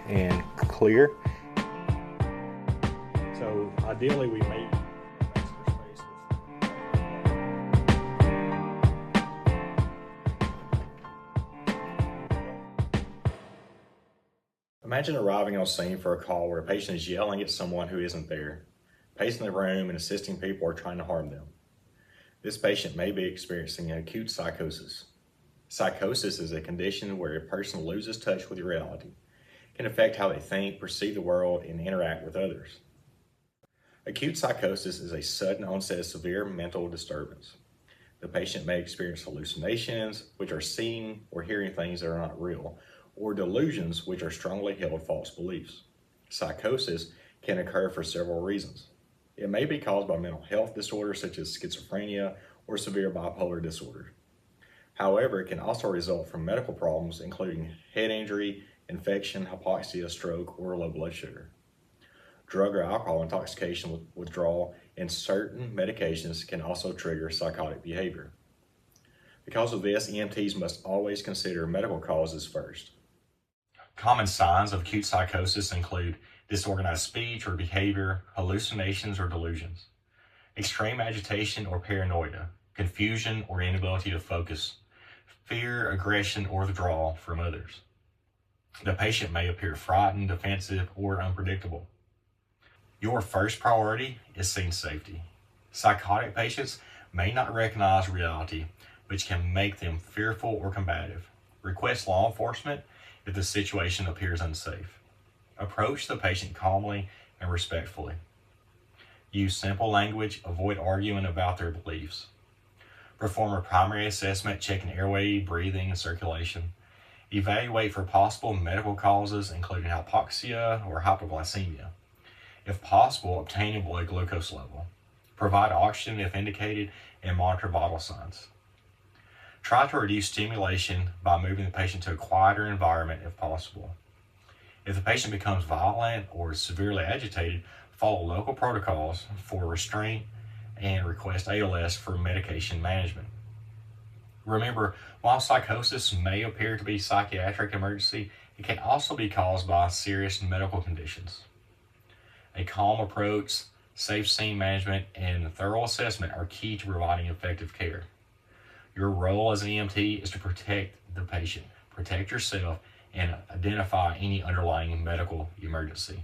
and clear. So ideally we may space Imagine arriving on scene for a call where a patient is yelling at someone who isn't there. Pacing the room and assisting people are trying to harm them. This patient may be experiencing an acute psychosis. Psychosis is a condition where a person loses touch with reality. It can affect how they think, perceive the world, and interact with others. Acute psychosis is a sudden onset of severe mental disturbance. The patient may experience hallucinations, which are seeing or hearing things that are not real, or delusions, which are strongly held false beliefs. Psychosis can occur for several reasons. It may be caused by mental health disorders such as schizophrenia or severe bipolar disorder. However, it can also result from medical problems including head injury, infection, hypoxia, stroke, or low blood sugar. Drug or alcohol intoxication withdrawal and certain medications can also trigger psychotic behavior. Because of this, EMTs must always consider medical causes first. Common signs of acute psychosis include disorganized speech or behavior, hallucinations or delusions, extreme agitation or paranoia, confusion or inability to focus, fear, aggression, or withdrawal from others. The patient may appear frightened, defensive, or unpredictable. Your first priority is scene safety. Psychotic patients may not recognize reality, which can make them fearful or combative. Request law enforcement if the situation appears unsafe. Approach the patient calmly and respectfully. Use simple language, avoid arguing about their beliefs. Perform a primary assessment checking airway, breathing, and circulation. Evaluate for possible medical causes including hypoxia or hypoglycemia. If possible, obtain a blood glucose level. Provide oxygen if indicated and monitor vital signs. Try to reduce stimulation by moving the patient to a quieter environment if possible. If the patient becomes violent or severely agitated, follow local protocols for restraint and request ALS for medication management. Remember, while psychosis may appear to be a psychiatric emergency, it can also be caused by serious medical conditions. A calm approach, safe scene management, and thorough assessment are key to providing effective care. Your role as an EMT is to protect the patient, protect yourself, and identify any underlying medical emergency.